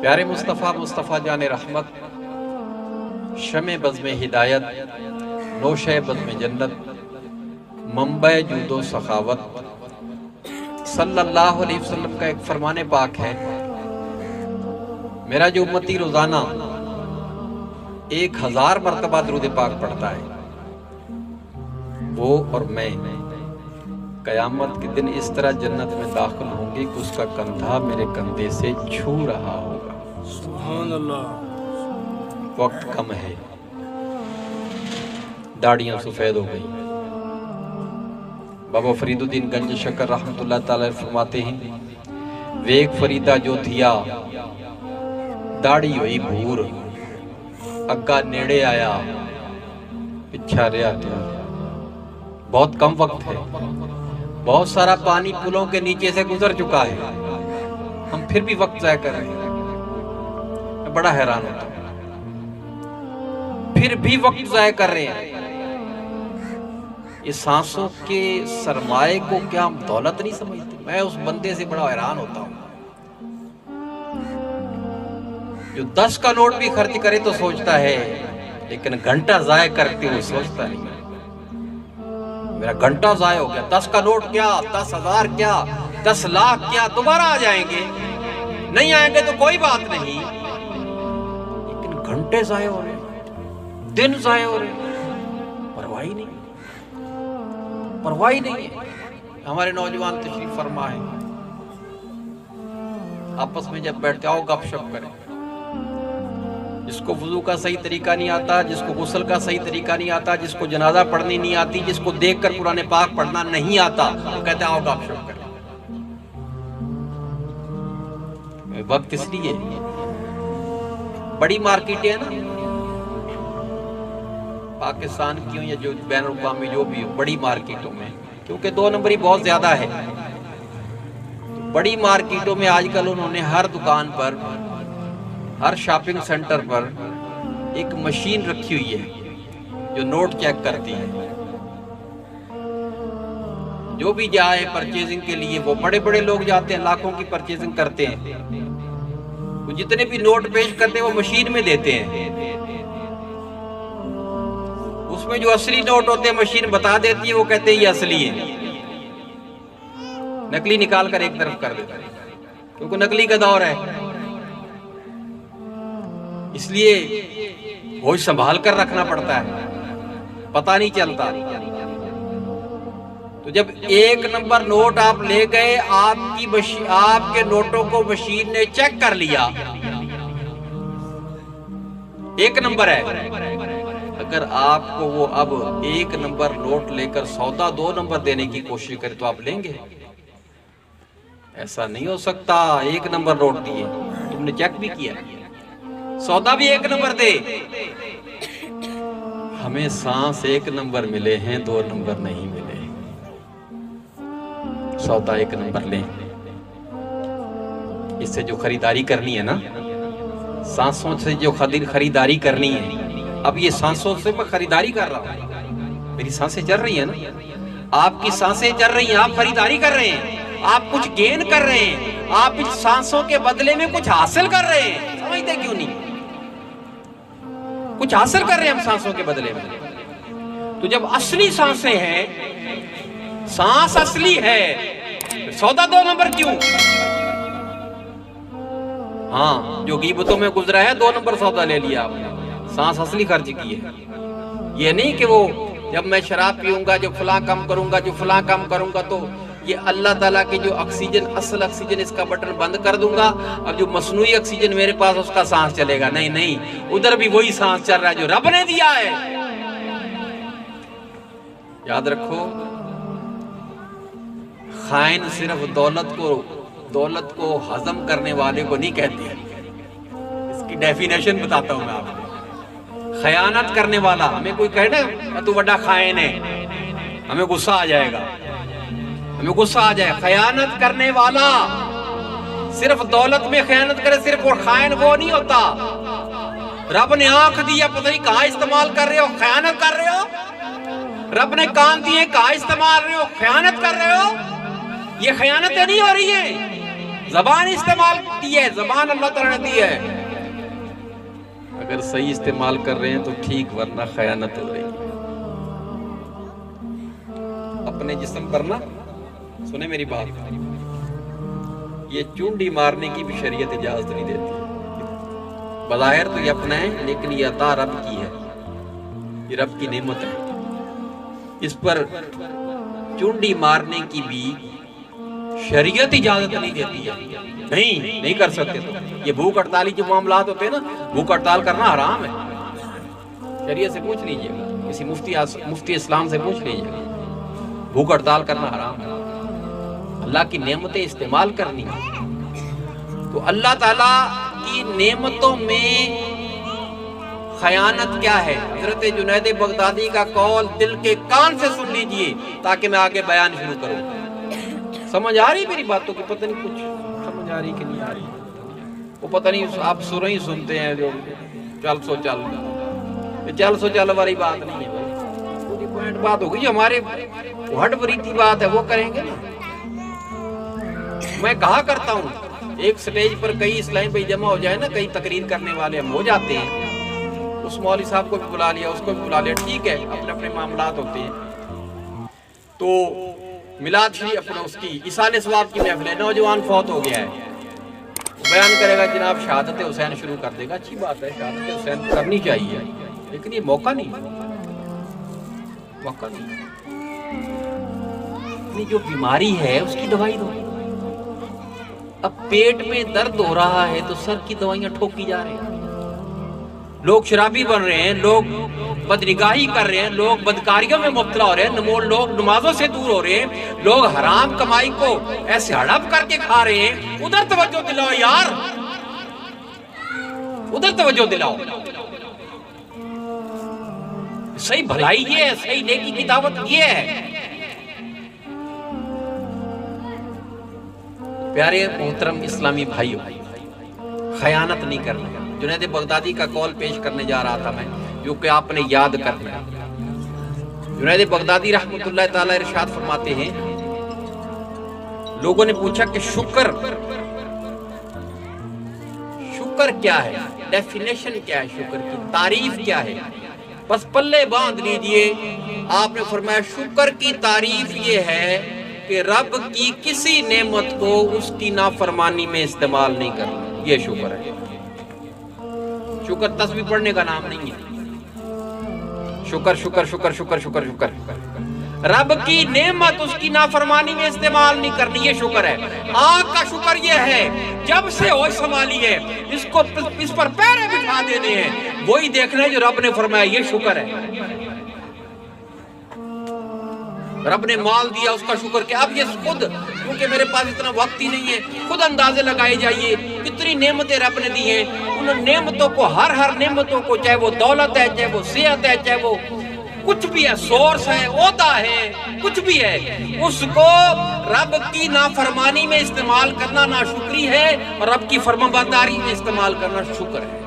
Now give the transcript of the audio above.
پیارے مصطفیٰ جان رحمت، شمع بزم ہدایت، نوشہ بزم جنت، منبع جود و سخاوت، صلی اللہ علیہ وسلم کا ایک فرمان پاک ہے، میرا جو امتی روزانہ 1000 مرتبہ درود پاک پڑھتا ہے، وہ اور میں قیامت کے دن اس طرح جنت میں داخل ہوں گے کہ اس کا کندھا میرے کندھے سے چھو رہا ہوگا۔ سبحان اللہ۔ وقت کم ہے، داڑیاں سفید ہو گئی۔ بابا فرید الدین گنج شکر رحمت اللہ تعالی فرماتے ہیں، ویک فریدہ جو تھیا داڑی ہوئی بھور، اگا نیڑے آیا پچھا ریا تھا۔ بہت کم وقت ہے، بہت سارا پانی پلوں کے نیچے سے گزر چکا ہے، ہم پھر بھی وقت ضائع کر رہے ہیں۔ میں بڑا حیران ہوتا ہوں، پھر بھی وقت ضائع کر رہے ہیں۔ یہ سانسوں کے سرمائے کو کیا ہم دولت نہیں سمجھتے؟ میں اس بندے سے بڑا حیران ہوتا ہوں جو 10 کا نوٹ بھی خرچ کرے تو سوچتا ہے، لیکن گھنٹہ ضائع کرتے ہوئے سوچتا نہیں۔ میرا گھنٹہ ضائع ہو گیا، 10 کا نوٹ کیا، 10,000 کیا، 10 لاکھ کیا، دوبارہ آ جائیں گے، نہیں آئیں گے تو کوئی بات نہیں، لیکن گھنٹے ضائع ہو رہے ہیں، دن ضائع ہو رہے ہیں، پرواہ ہی نہیں، پرواہ ہی نہیں ہے۔ ہمارے نوجوان تشریف فرما ہے، آپس میں جب بیٹھتے آؤ گپ شپ کریں، جس کو وضو کا صحیح طریقہ نہیں آتا، جس کو غسل کا صحیح طریقہ نہیں آتا، جس کو جنازہ پڑھنی نہیں آتی، جس کو دیکھ کر قرآن پاک پڑھنا نہیں آتا، وہ کہتے ہیں آؤ گپ شپ کریں۔ وقت اس لیے بڑی مارکیٹیں ہیں نا، پاکستان کی ہوں یا جو بین الاقوامی جو بھی ہو، بڑی مارکیٹوں میں، کیونکہ 2 نمبری بہت زیادہ ہے، بڑی مارکیٹوں میں آج کل انہوں نے ہر دکان پر، ہر شاپنگ سینٹر پر ایک مشین رکھی ہوئی ہے جو نوٹ چیک کرتی ہے۔ جو بھی جائے پرچیزنگ کے لیے، وہ بڑے بڑے لوگ جاتے ہیں، لاکھوں کی پرچیزنگ کرتے ہیں، وہ جتنے بھی نوٹ پیش کرتے ہیں وہ مشین میں دیتے ہیں، اس میں جو اصلی نوٹ ہوتے ہیں مشین بتا دیتی ہے، وہ کہتے ہیں یہ اصلی ہے، نقلی نکال کر ایک طرف کر دیتا ہے، کیونکہ نقلی کا دور ہے، اس لیے ہوش سنبھال کر رکھنا پڑتا ہے، پتہ نہیں چلتا۔ تو جب 1 نمبر نوٹ آپ لے گئے، آپ کے نوٹوں کو مشین نے چیک کر لیا، 1 نمبر ہے، اگر آپ کو وہ اب 1 نمبر نوٹ لے کر سودا 2 نمبر دینے کی کوشش کرے تو آپ لیں گے؟ ایسا نہیں ہو سکتا، 1 نمبر نوٹ دیے، تم نے چیک بھی کیا، سودا بھی 1 نمبر دے۔ ہمیں سانس 1 نمبر ملے ہیں، 2 نمبر نہیں ملے، سودا 1 نمبر لیں۔ اس سے جو خریداری کرنی ہے نا، سانسوں سے جو خریداری کرنی ہے، اب یہ سانسوں سے میں خریداری کر رہا ہوں، میری سانسیں چل رہی ہیں نا، آپ کی سانسیں چل رہی ہیں، آپ خریداری کر رہے ہیں، آپ کچھ گین کر رہے ہیں، آپ ان سانسوں کے بدلے میں کچھ حاصل کر رہے ہیں، سمجھتے کیوں نہیں؟ کچھ حاصل کر رہے ہیں ہم سانسوں کے بدلے میں۔ تو جب اصلی سانسیں ہیں، سانس اصلی ہے، سودا 2 نمبر کیوں؟ ہاں، جو غیبتوں میں گزرا ہے 2 نمبر سودا لے لیا آپ نے، سانس اصلی خرچ کی ہے۔ یہ نہیں کہ وہ جب میں شراب پیوں گا، جو فلاں کم کروں گا، جو فلاں کم کروں گا، تو یہ اللہ تعالیٰ کی جو آکسیجن، اصل آکسیجن، اس کا بٹن بند کر دوں گا، اب جو مصنوعی آکسیجن میرے پاس اس کا سانس چلے گا، نہیں نہیں، ادھر بھی وہی سانس چل رہا ہے جو رب نے دیا ہے۔ یاد رکھو، خائن صرف دولت کو ہضم کرنے والے کو نہیں کہتے، اس کی ڈیفینیشن بتاتا ہوں میں آپ کو۔ خیانت کرنے والا، ہمیں کوئی کہے نا تو بڑا خائن ہے، ہمیں غصہ آ جائے گا، ہمیں غصہ آ جائے۔ خیانت کرنے والا صرف دولت میں خیانت کرے، صرف وہ خائن وہ نہیں ہوتا۔ رب نے آنکھ دیا، پتہ نہیں کہاں استعمال کر رہے ہو، خیانت کر رہے ہو۔ رب نے کان دیے، کہاں استعمال رہے ہو، خیانت کر رہے ہو۔ یہ خیانتیں نہیں ہو رہی ہیں، زبان استعمال کی ہے، زبان اللہ تعالیٰ نے دی ہے، اگر صحیح استعمال کر رہے ہیں تو ٹھیک، ورنہ خیانت ہو رہی ہے۔ اپنے جسم پر نا، سنیں میری بات، یہ چونڈی مارنے کی بھی شریعت اجازت نہیں دیتی۔ بظاہر تو یہ اپنا ہے، لیکن یہ عطا رب کی ہے، یہ رب کی نعمت ہے، اس پر چونڈی مارنے کی بھی شریعت اجازت نہیں دیتی ہے، نہیں کر سکتے۔ تو یہ بھوک ہڑتالی جو معاملات ہوتے ہیں نا، بھوک ہڑتال کرنا حرام ہے، شریعت سے پوچھ لیجئے گا، کسی مفتی اسلام سے پوچھ لیجئے گا، بھوک ہڑتال کرنا حرام ہے۔ اللہ کی نعمتیں استعمال کرنی ہے، تو اللہ تعالیٰ کی نعمتوں میں خیانت کیا ہے؟ حضرت جنید بغدادی کا قول دل کے کان سے سن لیجئے تاکہ میں آگے بیان شروع کروں۔ سمجھ آ رہی میری باتوں کی؟ پتہ نہیں کچھ سمجھ آ رہی کہ نہیں آ رہی، وہ پتہ نہیں، آپ سریں ہی سنتے ہیں جو چل سو چل، یہ چل سو چل والی بات نہیں ہے بھائی، پوری پوائنٹ بات ہوگی، جو ہمارے ہٹ بریتی بات ہے وہ کریں گے نا۔ میں کہا کرتا ہوں، ایک سٹیج پر کئی اسلام بھائی جمع ہو جائے نا، کئی تقریر کرنے والے ہم ہو جاتے ہیں، اس مولوی صاحب کو بھی بلا لیا، اس کو بھی بلا لیا، ٹھیک ہے، اپنے اپنے معاملات ہوتے ہیں، تو میلاد شریف اپنا اس کی ایصال ثواب کی محفل ہے، نوجوان فوت ہو گیا ہے، بیان کرے گا جناب شہادت حسین شروع کر دے گا، اچھی بات ہے، شہادت حسین کرنی چاہیے، لیکن یہ موقع نہیں، موقع نہیں، اپنی جو بیماری ہے اس کی دوائی دو۔ اب پیٹ میں درد ہو رہا ہے تو سر کی دوائیاں ٹھوکی جا رہے ہیں، لوگ شرابی بن رہے ہیں، لوگ بدنگاہی کر رہے ہیں، لوگ بدکاریوں میں مبتلا ہو رہے ہیں، لوگ نمازوں سے دور ہو رہے ہیں، لوگ حرام کمائی کو ایسے ہڑپ کر کے کھا رہے ہیں۔ ادھر توجہ دلاؤ یار، ادھر توجہ دلاؤ، صحیح بھلائی یہ ہے، صحیح نیکی کی دعوت یہ ہے۔ پیارے محترم اسلامی بھائیو، خیانت نہیں کرنا۔ جنید بغدادی کا قول پیش کرنے جا رہا تھا میں، جو کہ آپ نے یاد کرنا ہے۔ جنید بغدادی رحمۃ اللہ تعالی ارشاد فرماتے ہیں، لوگوں نے پوچھا کہ شکر کیا ہے، ڈیفینیشن کیا ہے، شکر کی تعریف کیا ہے؟ بس پلے باندھ لیجئے، آپ نے فرمایا شکر کی تعریف یہ ہے کہ رب کی کسی نعمت کو اس کی نافرمانی میں استعمال نہیں کرنا، یہ شکر ہے۔ شکر تسبیح پڑھنے کا نام نہیں ہے، شکر شکر شکر شکر شکر شکر، رب کی نعمت اس کی نافرمانی میں استعمال نہیں کرنی، یہ شکر ہے۔ آنکھ کا شکر یہ ہے جب سے ہوش سنبھالی ہے اس پر پیرے بٹھا دینے ہیں، وہی دیکھنا ہے جو رب نے فرمایا، یہ شکر ہے۔ رب نے مال دیا، اس کا شکر کیا؟ اب یہ خود، کیونکہ میرے پاس اتنا وقت ہی نہیں ہے، خود اندازے لگائے جائیے کتنی نعمتیں رب نے دی ہیں، ان نعمتوں کو، ہر نعمتوں کو، چاہے وہ دولت ہے، چاہے وہ صحت ہے، چاہے وہ کچھ بھی ہے، سورس ہے، عہدہ ہے، کچھ بھی ہے، اس کو رب کی نافرمانی میں استعمال کرنا ناشکری ہے، اور رب کی فرمانبرداری میں استعمال کرنا شکر ہے۔